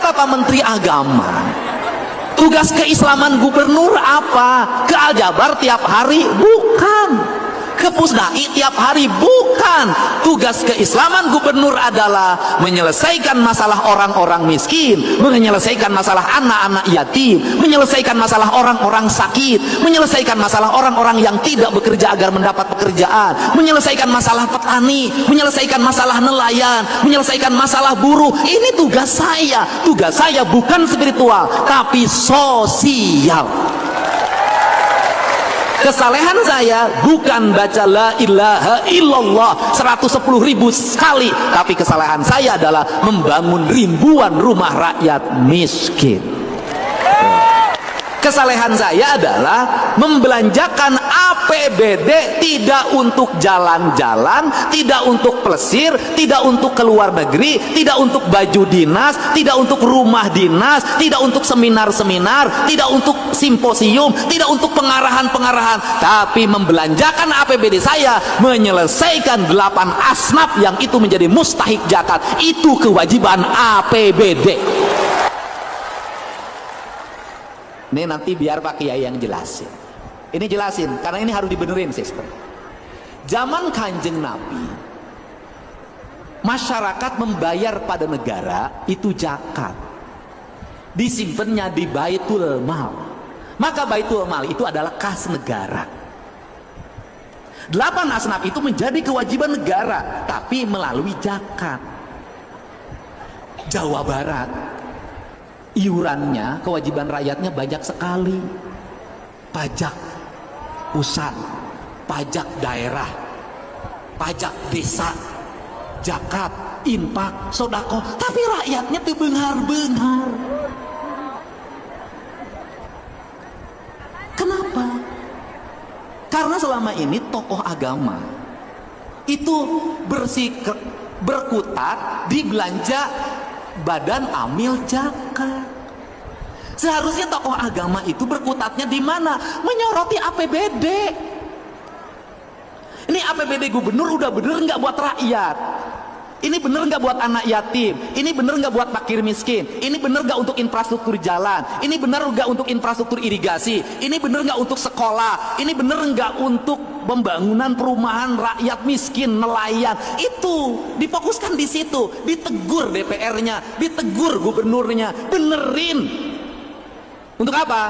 Bapak Menteri Agama, tugas keislaman gubernur apa? Ke Aljabar tiap hari? Bukan. Ke Pusdai tiap hari? Bukan. Tugas keislaman gubernur adalah menyelesaikan masalah orang-orang miskin, menyelesaikan masalah anak-anak yatim, menyelesaikan masalah orang-orang sakit, menyelesaikan masalah orang-orang yang tidak bekerja agar mendapat pekerjaan, menyelesaikan masalah petani, menyelesaikan masalah nelayan, menyelesaikan masalah buruh. Ini tugas saya. Tugas saya bukan spiritual, tapi sosial. Kesalehan saya bukan baca la ilaha illallah 110.000 sekali, tapi kesalehan saya adalah membangun ribuan rumah rakyat miskin. Kesalehan saya adalah membelanjakan APBD tidak untuk jalan-jalan, tidak untuk plesir, tidak untuk keluar negeri, tidak untuk baju dinas, tidak untuk rumah dinas, tidak untuk seminar-seminar, tidak untuk simposium, tidak untuk pengarahan-pengarahan, tapi membelanjakan APBD saya menyelesaikan 8 asnaf yang itu menjadi mustahik zakat. Itu kewajiban APBD. Ini nanti biar Pak Kiai yang jelasin. Ini jelasin, karena ini harus dibenerin sistem. Zaman Kanjeng Nabi, masyarakat membayar pada negara itu zakat, disimpannya di Baitul Mal. Maka Baitul Mal itu adalah kas negara. 8 asnaf itu menjadi kewajiban negara, tapi melalui zakat. Jawa Barat, iurannya, kewajiban rakyatnya banyak sekali. Pajak pusat, pajak daerah, pajak desa, zakat, infak, sodako, tapi rakyatnya tuh benghar-benghar. Kenapa? Karena selama ini tokoh agama itu berkutat di belanja badan amil zakat. Seharusnya tokoh agama itu berkutatnya di mana? Menyoroti APBD. Ini APBD gubernur udah bener nggak buat rakyat? Ini bener nggak buat anak yatim? Ini bener nggak buat fakir miskin? Ini bener nggak untuk infrastruktur jalan? Ini bener nggak untuk infrastruktur irigasi? Ini bener nggak untuk sekolah? Ini bener nggak untuk pembangunan perumahan rakyat miskin, nelayan? Itu difokuskan di situ, ditegur DPR-nya, ditegur gubernurnya, benerin. Untuk apa?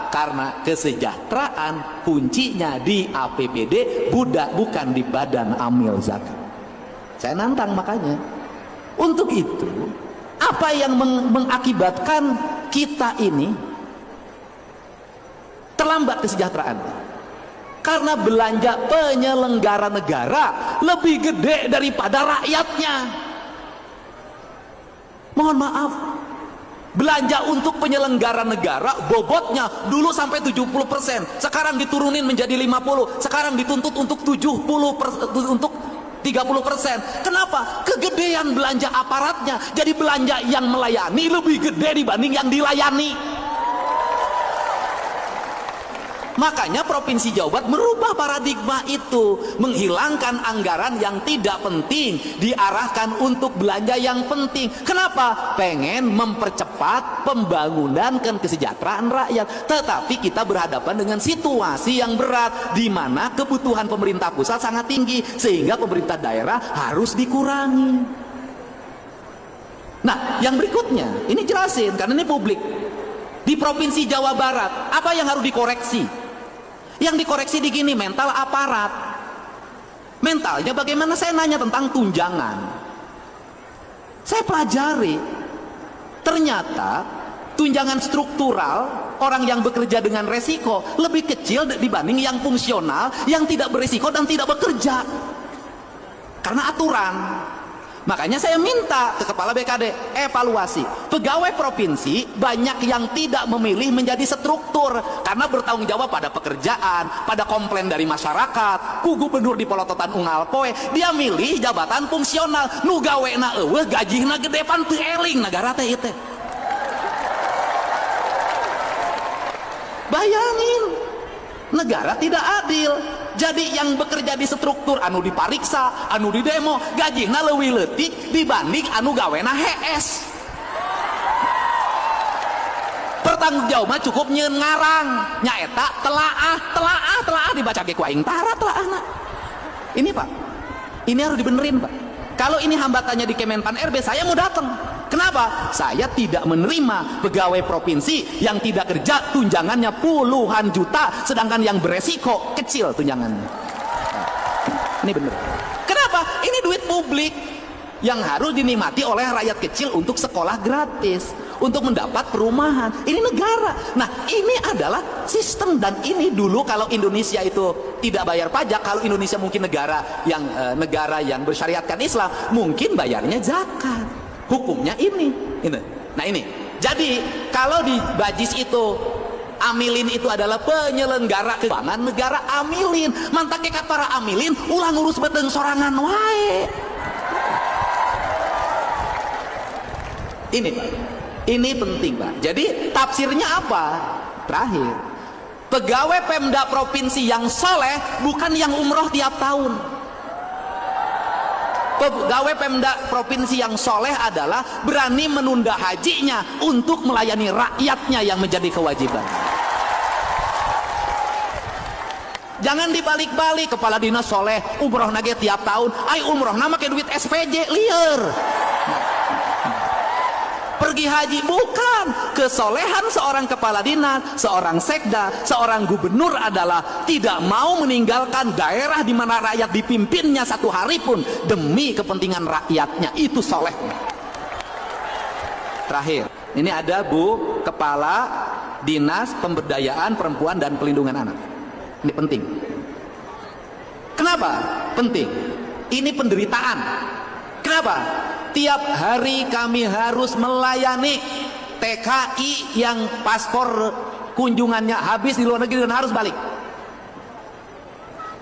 Karena kesejahteraan kuncinya di APBD, bukan di badan amil zakat. Saya nantang makanya. Untuk itu, apa yang mengakibatkan kita ini terlambat kesejahteraan? Karena belanja penyelenggara negara lebih gede daripada rakyatnya. Mohon maaf, belanja untuk penyelenggara negara bobotnya dulu sampai 70%, sekarang diturunin menjadi 50%, sekarang dituntut untuk 30%. Kenapa? Kegedean belanja aparatnya. Jadi belanja yang melayani lebih gede dibanding yang dilayani. Makanya Provinsi Jawa Barat merubah paradigma itu, menghilangkan anggaran yang tidak penting, diarahkan untuk belanja yang penting. Kenapa? Pengen mempercepat pembangunan dan kesejahteraan rakyat. Tetapi kita berhadapan dengan situasi yang berat, di mana kebutuhan pemerintah pusat sangat tinggi, sehingga pemerintah daerah harus dikurangi. Nah, yang berikutnya, ini jelasin karena ini publik. Di Provinsi Jawa Barat, apa yang harus dikoreksi? Yang dikoreksi di gini, mental aparat. Mentalnya bagaimana? Saya nanya tentang tunjangan. Saya pelajari, ternyata tunjangan struktural orang yang bekerja dengan resiko lebih kecil dibanding yang fungsional, yang tidak beresiko dan tidak bekerja. Karena aturan. Makanya saya minta ke Kepala BKD evaluasi. Pegawai provinsi banyak yang tidak memilih menjadi struktur karena bertanggung jawab pada pekerjaan, pada komplain dari masyarakat. Ku gubernur di Polototan Unggal Poe, dia milih jabatan fungsional. Nu gawena eueuh gajihna gede pan teu eling negara teh ieu teh. Bayangin, negara tidak adil. Jadi yang bekerja di struktur anu dipariksa, anu di demo, gajihna leuwih leutik dibanding anu gawena HS. tanggung jawab mah cukup nyeun ngarang nyaeta telaah dibaca ge ku aing tara telaahna. Ini Pak, ini harus dibenerin Pak. Kalau ini hambatannya di Kemenpan RB, saya mau datang. Kenapa? Saya tidak menerima pegawai provinsi yang tidak kerja tunjangannya puluhan juta, sedangkan yang beresiko kecil tunjangannya. Ini bener. Kenapa? Ini duit publik yang harus dinikmati oleh rakyat kecil untuk sekolah gratis, untuk mendapat perumahan. Ini negara. Nah, ini adalah sistem, dan ini dulu kalau Indonesia itu tidak bayar pajak, kalau Indonesia mungkin negara yang bersyariatkan Islam, mungkin bayarnya zakat. Hukumnya ini. Nah, ini. Jadi, kalau di Bajis itu amilin itu adalah penyelenggara keuangan negara, amilin. Mantak kekat para amilin ulah ngurus beteng sorangan wae. Ini Pak, ini penting Pak. Jadi tafsirnya apa? Terakhir, pegawai Pemda provinsi yang soleh bukan yang umroh tiap tahun. Pegawai Pemda provinsi yang soleh adalah berani menunda hajinya untuk melayani rakyatnya yang menjadi kewajiban. Jangan dibalik-balik, kepala dinas soleh umroh nage tiap tahun, ay umroh nama kayak duit SPJ liar. Pergi haji, bukan. Kesolehan seorang kepala dinas, seorang sekda, seorang gubernur adalah tidak mau meninggalkan daerah di mana rakyat dipimpinnya satu hari pun demi kepentingan rakyatnya. Itu soleh. Terakhir, ini ada Bu Kepala Dinas Pemberdayaan Perempuan dan Pelindungan Anak. Ini penting. Kenapa penting? Ini penderitaan. Kenapa? Tiap hari kami harus melayani TKI yang paspor kunjungannya habis di luar negeri dan harus balik.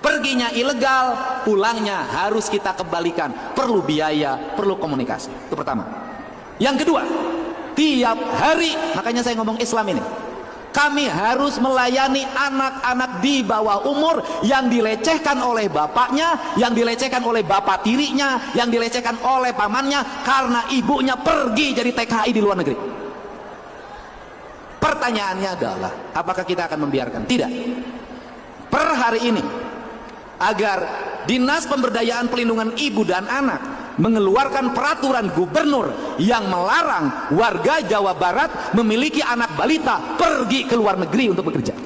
Perginya ilegal, pulangnya harus kita kembalikan. Perlu biaya, perlu komunikasi. Itu pertama. Yang kedua, tiap hari, makanya saya ngomong Islam ini, kami harus melayani anak-anak di bawah umur yang dilecehkan oleh bapaknya, yang dilecehkan oleh bapak tirinya, yang dilecehkan oleh pamannya karena ibunya pergi jadi TKI di luar negeri. Pertanyaannya adalah, apakah kita akan membiarkan? Tidak. Per hari ini, agar Dinas Pemberdayaan Pelindungan Ibu dan Anak mengeluarkan peraturan gubernur yang melarang warga Jawa Barat memiliki anak balita pergi ke luar negeri untuk bekerja.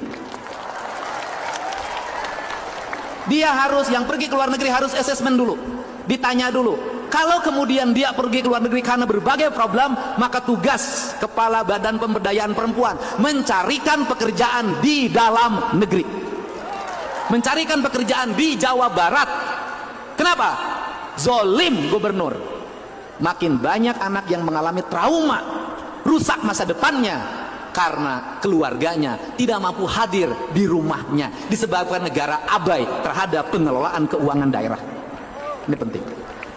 Dia harus, yang pergi ke luar negeri harus asesmen dulu, ditanya dulu. Kalau kemudian dia pergi ke luar negeri karena berbagai problem, maka tugas Kepala Badan Pemberdayaan Perempuan mencarikan pekerjaan di dalam negeri, mencarikan pekerjaan di Jawa Barat. Kenapa? Zolim gubernur. Makin banyak anak yang mengalami trauma, rusak masa depannya karena keluarganya tidak mampu hadir di rumahnya disebabkan negara abai terhadap pengelolaan keuangan daerah. Ini penting.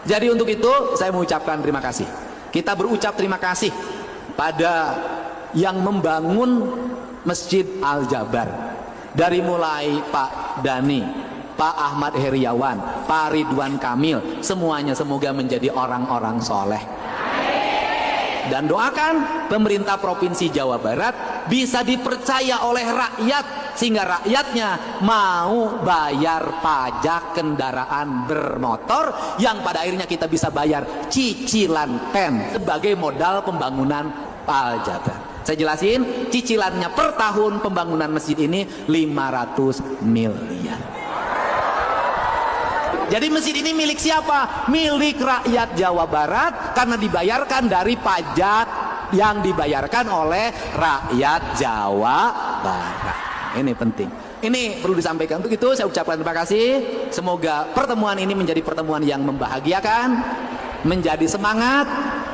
Jadi untuk itu saya mengucapkan terima kasih. Kita berucap terima kasih pada yang membangun Masjid Al-Jabar, dari mulai Pak Dani, Pak Ahmad Heriawan, Pak Ridwan Kamil, semuanya semoga menjadi orang-orang soleh. Dan doakan pemerintah Provinsi Jawa Barat bisa dipercaya oleh rakyat, sehingga rakyatnya mau bayar pajak kendaraan bermotor yang pada akhirnya kita bisa bayar cicilan TEN sebagai modal pembangunan Al-Jabar. Saya jelasin, cicilannya per tahun pembangunan masjid ini 500 miliar. Jadi masjid ini milik siapa? Milik rakyat Jawa Barat karena dibayarkan dari pajak yang dibayarkan oleh rakyat Jawa Barat. Ini penting. Ini perlu disampaikan. Untuk itu saya ucapkan terima kasih. Semoga pertemuan ini menjadi pertemuan yang membahagiakan, menjadi semangat,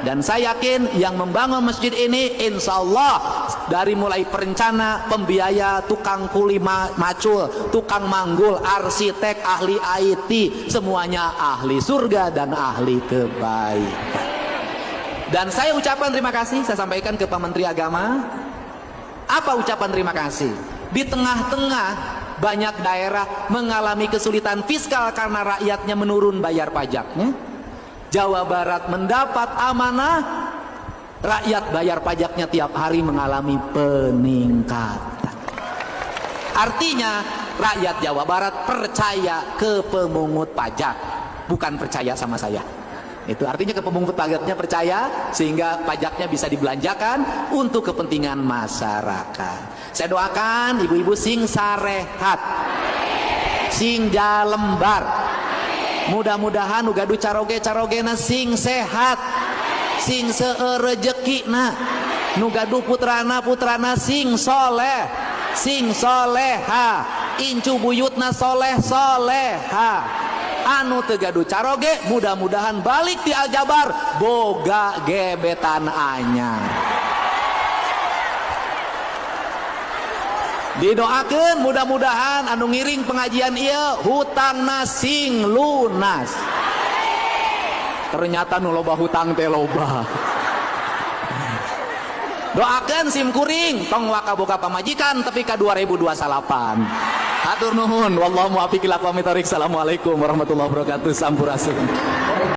dan saya yakin yang membangun masjid ini insya Allah dari mulai perencana, pembiaya, tukang kuli macul, tukang manggul, arsitek, ahli IT, semuanya ahli surga dan ahli kebaikan. Dan saya ucapkan terima kasih, saya sampaikan ke Pak Menteri Agama. Apa ucapan terima kasih? Di tengah-tengah banyak daerah mengalami kesulitan fiskal karena rakyatnya menurun bayar pajaknya, Jawa Barat mendapat amanah rakyat bayar pajaknya tiap hari mengalami peningkatan. Artinya rakyat Jawa Barat percaya ke pemungut pajak, bukan percaya sama saya. Itu artinya ke pemungut pajaknya percaya, sehingga pajaknya bisa dibelanjakan untuk kepentingan masyarakat. Saya doakan ibu-ibu sing sarehat, sing jalembar, mudah-mudahan ugadu caroge-carogena sing sehat, sing seurejekina, nugadu putrana sing soleh, sing soleha, incu buyutna soleh soleha, anu tegadu caroge mudah-mudahan balik di Aljabar boga gebetan anyar. Didoakeun mudah-mudahan anu ngiring pengajian ieu hutangna sing lunas. Ternyata nu loba hutang teh loba. Doakeun sim kuring tong wakaboga pamajikan tapi ka 2028. Hatur nuhun, wallahu muwaffiq ila aqwamit thoriq. Assalamualaikum warahmatullahi wabarakatuh. Sampurasun.